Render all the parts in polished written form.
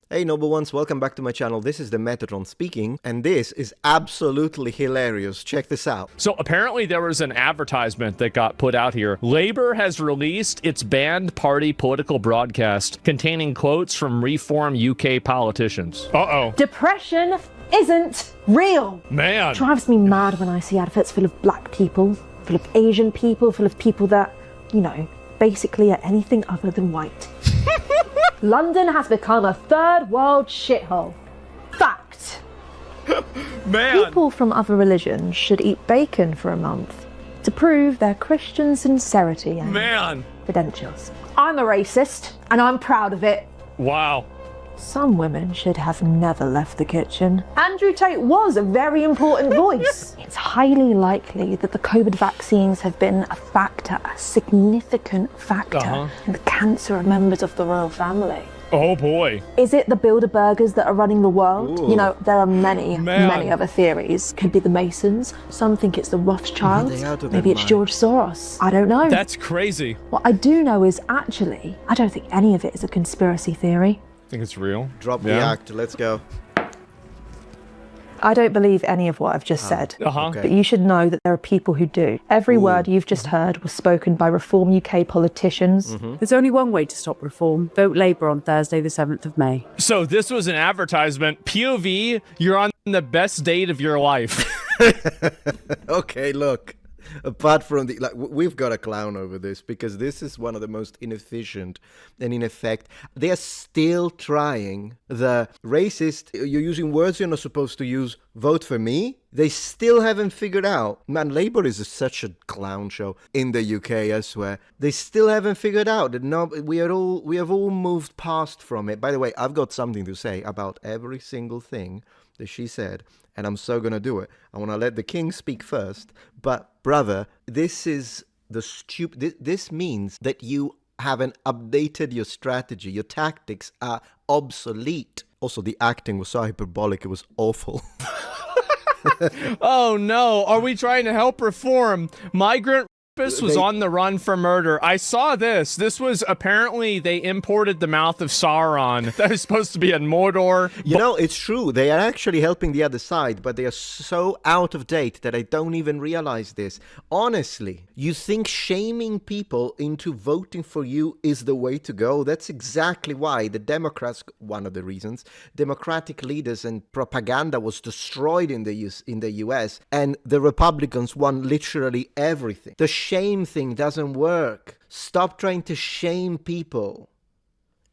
Hey noble ones, welcome back to my channel. This is the Metatron speaking, and this is absolutely hilarious. Check this out. So apparently there was an advertisement that got put out here. Labour has released its banned party political broadcast containing quotes from Reform UK politicians. Uh-oh. Depression isn't real. Man. Drives me mad when I see adverts full of black people, full of Asian people, full of people that, you know, basically are anything other than white. London has become a third world shithole. Fact. Man. People from other religions should eat bacon for a month to prove their Christian sincerity and credentials. I'm a racist, and I'm proud of it. Wow. Some women should have never left the kitchen. Andrew Tate was a very important voice. It's highly likely that the COVID vaccines have been a factor, a significant factor in the cancer of members of the royal family. Oh boy. Is it the Bilderbergers that are running the world? Ooh. You know, there are many other theories. Could be the Masons. Some think it's the Rothschilds. Maybe it's George Soros. I don't know. That's crazy. What I do know is actually, I don't think any of it is a conspiracy theory. Think it's real? Drop the act, let's go. I don't believe any of what I've just said, Okay. but you should know that there are people who do. Every word you've just heard was spoken by Reform UK politicians. There's only one way to stop reform. Vote Labour on Thursday, the 7th of May. So this was an advertisement. POV, you're on the best date of your life. Okay, look. Apart from the, we've got a clown over this because this is one of the most inefficient and in effect, they are still trying the racist, you're using words you're not supposed to use, vote for me. They still haven't figured out. Man, Labour is such a clown show in the UK, I swear. They still haven't figured out that we have all moved past from it. By the way, I've got something to say about every single thing that she said, and I'm so gonna do it. I want to let the king speak first, but brother, this is the this means that you haven't updated your strategy. Your tactics are obsolete. Also, the acting was so hyperbolic, it was awful. Oh no, are we trying to help reform? Migrant rapist was on the run for murder. I saw this. This was apparently they imported the mouth of Sauron. That is supposed to be in Mordor. You know, it's true. They are actually helping the other side, but they are so out of date that I don't even realize this. Honestly, you think shaming people into voting for you is the way to go? That's exactly why the Democrats, one of the reasons, Democratic leaders and propaganda was destroyed in the US, and the Republicans won literally everything. The shame thing doesn't work. Stop trying to shame people.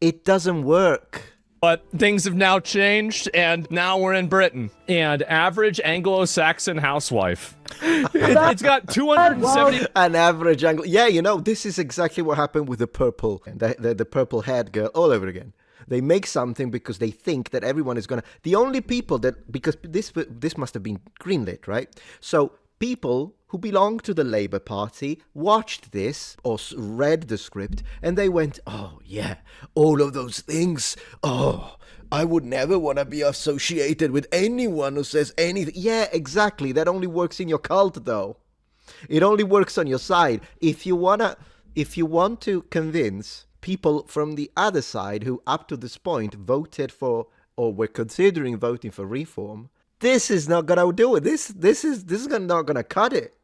It doesn't work. But things have now changed, and now we're in Britain. And average Anglo-Saxon housewife. It's got 270... An average Anglo... Yeah, you know, this is exactly what happened with the purple, the purple haired girl all over again. They make something because they think that everyone is gonna... The only people that... Because this must have been greenlit, right? So people who belong to the Labour Party watched this or read the script and they went, oh yeah, all of those things. Oh, I would never want to be associated with anyone who says anything. Yeah, exactly. That only works in your cult though. It only works on your side. If you want to convince people from the other side who up to this point voted for or were considering voting for reform, this is not gonna do it. This is not gonna cut it,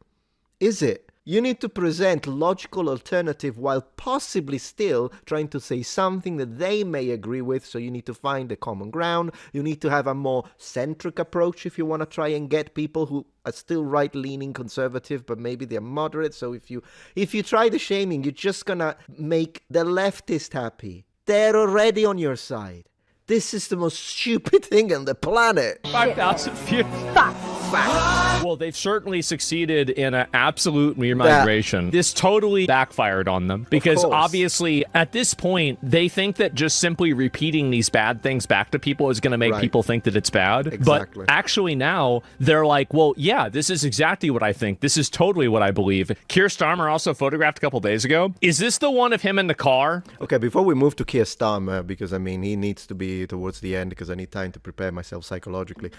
is it? You need to present logical alternative while possibly still trying to say something that they may agree with. So you need to find a common ground. You need to have a more centric approach if you want to try and get people who are still right-leaning conservative, but maybe they're moderate. So if you try the shaming, you're just gonna make the leftist happy. They're already on your side. This is the most stupid thing on the planet. 5,000 feet. Fact. Well, they've certainly succeeded in an absolute remigration. This totally backfired on them because obviously at this point, they think that just simply repeating these bad things back to people is going to make people think that it's bad. Exactly. But actually now they're like, well, yeah, this is exactly what I think. This is totally what I believe. Keir Starmer also photographed a couple days ago. Is this the one of him in the car? Okay, before we move to Keir Starmer, because I mean, he needs to be towards the end because I need time to prepare myself psychologically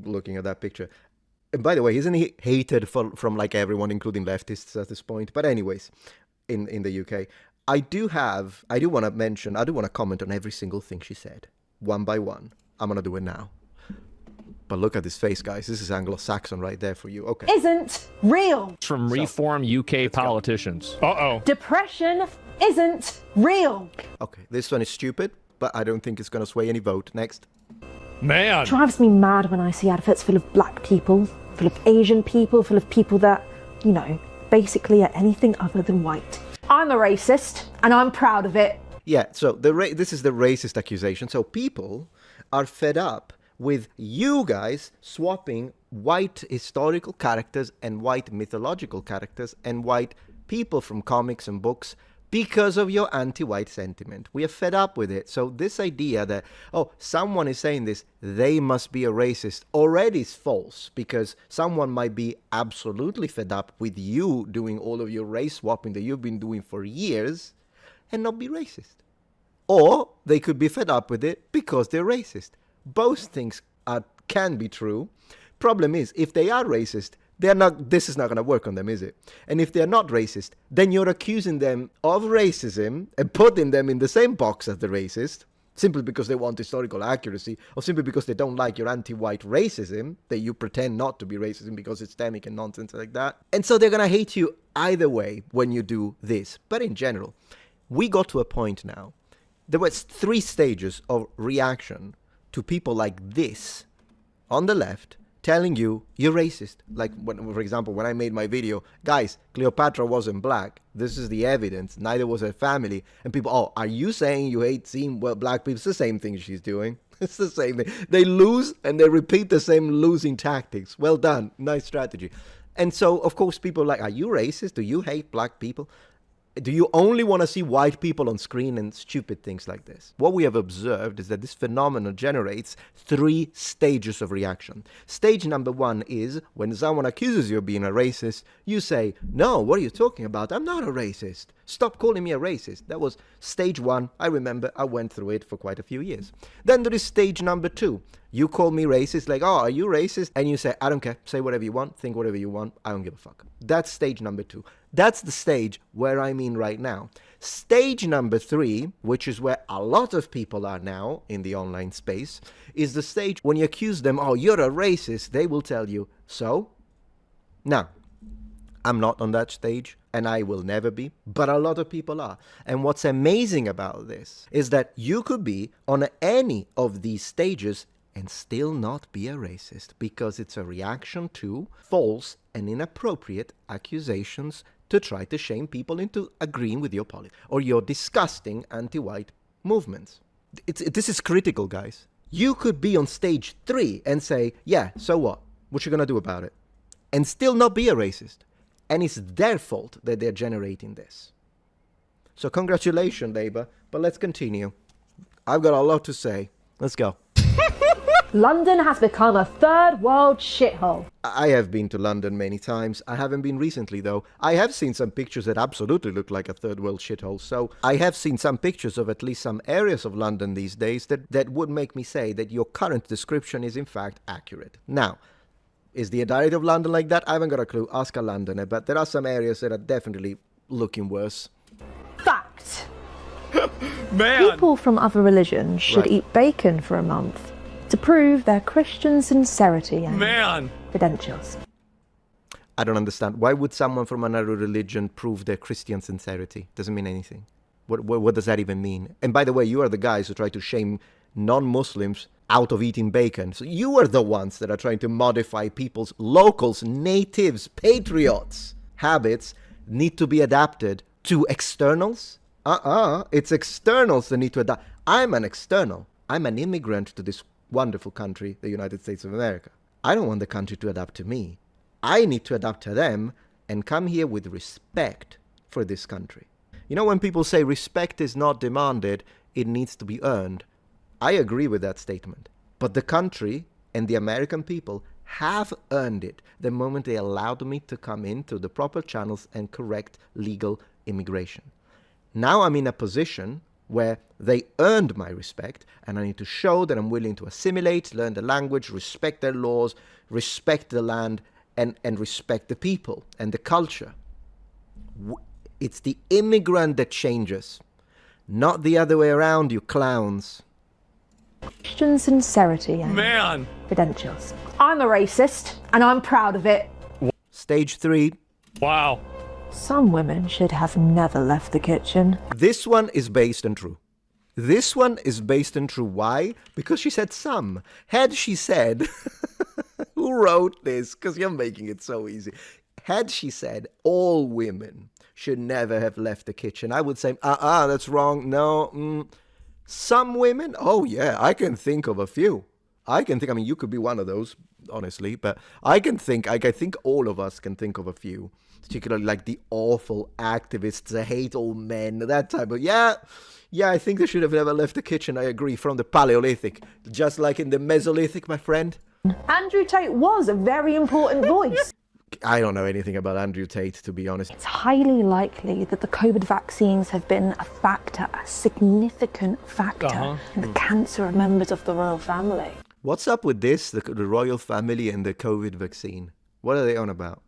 looking at that picture. And by the way, isn't he hated from like everyone, including leftists at this point? But anyways, in the UK, I do want to comment on every single thing she said. one by one. I'm going to do it now. But look at this face, guys. This is Anglo-Saxon right there for you. Okay. Isn't real. From Reform UK politicians. Uh-oh. Depression isn't real. Okay, this one is stupid, but I don't think it's going to sway any vote. Next. Man. It drives me mad when I see adverts full of black people, full of Asian people, full of people that, you know, basically are anything other than white. I'm a racist, and I'm proud of it. Yeah, so this is the racist accusation. So people are fed up with you guys swapping white historical characters and white mythological characters and white people from comics and books because of your anti-white sentiment. We are fed up with it. So this idea that, oh, someone is saying this, they must be a racist, already is false, because someone might be absolutely fed up with you doing all of your race swapping that you've been doing for years and not be racist. Or they could be fed up with it because they're racist. Both things can be true. Problem is, if they are racist, this is not going to work on them, is it? And if they're not racist, then you're accusing them of racism and putting them in the same box as the racist, simply because they want historical accuracy, or simply because they don't like your anti-white racism, that you pretend not to be racism because it's systemic and nonsense like that. And so they're going to hate you either way when you do this. But in general, we got to a point now. There was 3 stages of reaction to people like this on the left telling you you're racist. Like, for example, when I made my video, guys, Cleopatra wasn't black. This is the evidence. Neither was her family. And people, oh, are you saying you hate seeing black people? It's the same thing she's doing. It's the same thing. They lose and they repeat the same losing tactics. Well done. Nice strategy. And so, of course, people are like, are you racist? Do you hate black people? Do you only want to see white people on screen and stupid things like this? What we have observed is that this phenomenon generates 3 stages of reaction. Stage number 1 is when someone accuses you of being a racist, you say, no, what are you talking about? I'm not a racist. Stop calling me a racist. That was stage 1. I remember I went through it for quite a few years. Then there is stage number 2. You call me racist, like, oh, are you racist? And you say, I don't care. Say whatever you want. Think whatever you want. I don't give a fuck. That's stage number 2. That's the stage where I'm in right now. Stage number 3, which is where a lot of people are now in the online space, is the stage when you accuse them, oh, you're a racist. They will tell you, so? Now, I'm not on that stage, and I will never be, but a lot of people are. And what's amazing about this is that you could be on any of these stages and still not be a racist, because it's a reaction to false and inappropriate accusations to try to shame people into agreeing with your politics or your disgusting anti-white movements. This is critical, guys. You could be on stage 3 and say, yeah, so what? What you gonna do about it? And still not be a racist. And it's their fault that they're generating this. So congratulations, Labour, but let's continue. I've got a lot to say. Let's go. London has become a third world shithole. I have been to London many times. I haven't been recently, though. I have seen some pictures that absolutely look like a third world shithole. So I have seen some pictures of at least some areas of London these days that would make me say that your current description is in fact accurate. Now, is the entirety of London like that? I haven't got a clue. Ask a Londoner. But there are some areas that are definitely looking worse. Fact. Man. People from other religions should eat bacon for a month to prove their Christian sincerity and credentials. I don't understand. Why would someone from another religion prove their Christian sincerity? Doesn't mean anything. What does that even mean? And by the way, you are the guys who try to shame non-Muslims out of eating bacon. So you are the ones that are trying to modify people's locals, natives, patriots. Habits need to be adapted to externals. It's externals that need to adapt. I'm an external. I'm an immigrant to this wonderful country, the United States of America. I don't want the country to adapt to me. I need to adapt to them and come here with respect for this country. You know, when people say respect is not demanded, it needs to be earned. I agree with that statement. But the country and the American people have earned it the moment they allowed me to come in through the proper channels and correct legal immigration. Now I'm in a position where they earned my respect, and I need to show that I'm willing to assimilate, learn the language, respect their laws, respect the land, and respect the people and the culture. It's the immigrant that changes, not the other way around, you clowns. Christian sincerity and Man. credentials. I'm a racist, and I'm proud of it. Stage 3. Wow. Some women should have never left the kitchen. This one is based on true. This one is based on true. Why? Because she said some. Had she said, who wrote this? Because you're making it so easy. Had she said all women should never have left the kitchen, I would say, that's wrong. No. Some women? Oh, yeah, I can think of a few. I mean, you could be one of those, honestly, but I think all of us can think of a few. Particularly like the awful activists, I hate all men, that type of, yeah, I think they should have never left the kitchen, I agree, from the Paleolithic. Just like in the Mesolithic, my friend. Andrew Tate was a very important voice. I don't know anything about Andrew Tate, to be honest. It's highly likely that the COVID vaccines have been a factor, a significant factor in the cancer of members of the royal family. What's up with this, the royal family and the COVID vaccine? What are they on about?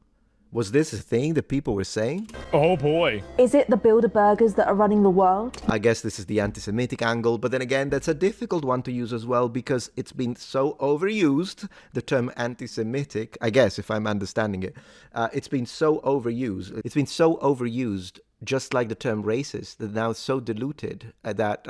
Was this a thing that people were saying? Oh boy. Is it the Bilderbergers that are running the world? I guess this is the anti-Semitic angle, but then again, that's a difficult one to use as well because it's been so overused, the term anti-Semitic, I guess, if I'm understanding it. It's been so overused. It's been so overused, just like the term racist, that now it's so diluted that,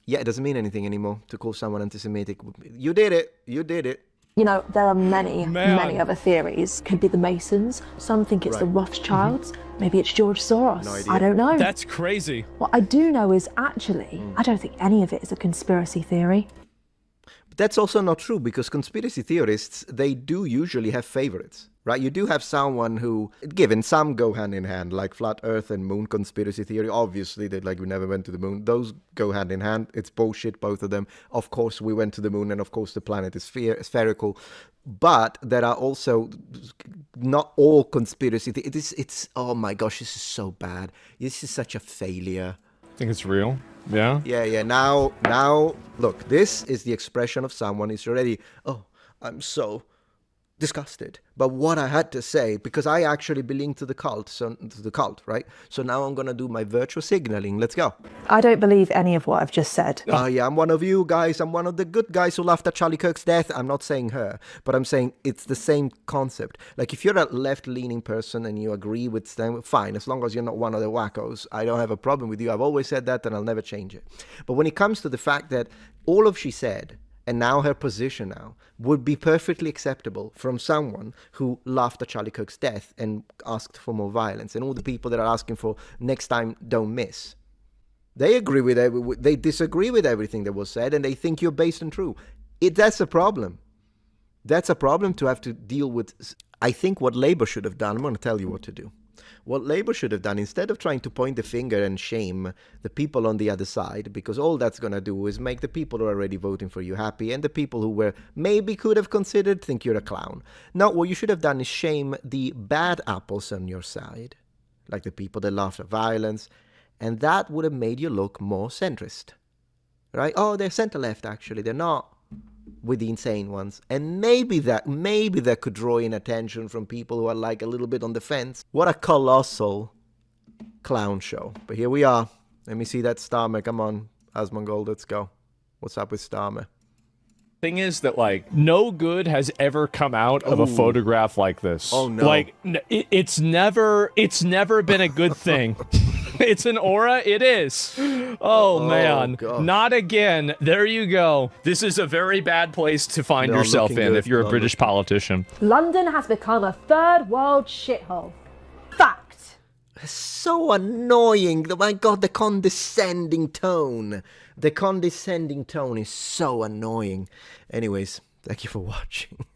it doesn't mean anything anymore to call someone anti-Semitic. You did it. You know, there are many other theories. Could be the Masons. Some think it's the Rothschilds. Maybe it's George Soros. No idea. I don't know. That's crazy. What I do know is actually, I don't think any of it is a conspiracy theory. But that's also not true because conspiracy theorists, they do usually have favorites, right? You do have someone who, given some go hand in hand, like flat earth and moon conspiracy theory. Obviously, we never went to the moon. Those go hand in hand. It's bullshit, both of them. Of course, we went to the moon and of course the planet is spherical. But there are also not all conspiracy theories. It's, oh my gosh, this is so bad. This is such a failure. Think it's real? Yeah? Yeah. Now, look, this is the expression of someone who's already, I'm so disgusted. But what I had to say, because I actually belong to the cult, right? So now I'm going to do my virtual signaling. Let's go. I don't believe any of what I've just said. Yeah, I'm one of you guys. I'm one of the good guys who laughed at Charlie Kirk's death. I'm not saying her, but I'm saying it's the same concept. Like if you're a left-leaning person and you agree with them, fine, as long as you're not one of the wackos. I don't have a problem with you. I've always said that and I'll never change it. But when it comes to the fact that all of she said, and now her position now would be perfectly acceptable from someone who laughed at Charlie Kirk's death and asked for more violence, and all the people that are asking for next time don't miss. They they disagree with everything that was said, and they think you're based on true. That's a problem. That's a problem to have to deal with. I think what Labour should have done, I'm going to tell you what to do. What Labour should have done, instead of trying to point the finger and shame the people on the other side, because all that's going to do is make the people who are already voting for you happy, and the people who were maybe could have considered think you're a clown. No, what you should have done is shame the bad apples on your side, like the people that laughed at violence, and that would have made you look more centrist, right? Oh, they're center-left, actually. They're not with the insane ones. And maybe that could draw in attention from people who are like a little bit on the fence. What a colossal clown show. But here we are. Let me see that Starmer. Come on, Asmongold, let's go. What's up with Starmer? Thing is that like no good has ever come out of a photograph like this. Oh no. Like it's never been a good thing. It's an aura. It is. Oh man. God. Not again. There you go. This is a very bad place to find yourself in good. if you're a British politician. London has become a third world shithole. Fact. So annoying. My God, the condescending tone. The condescending tone is so annoying. Anyways, thank you for watching.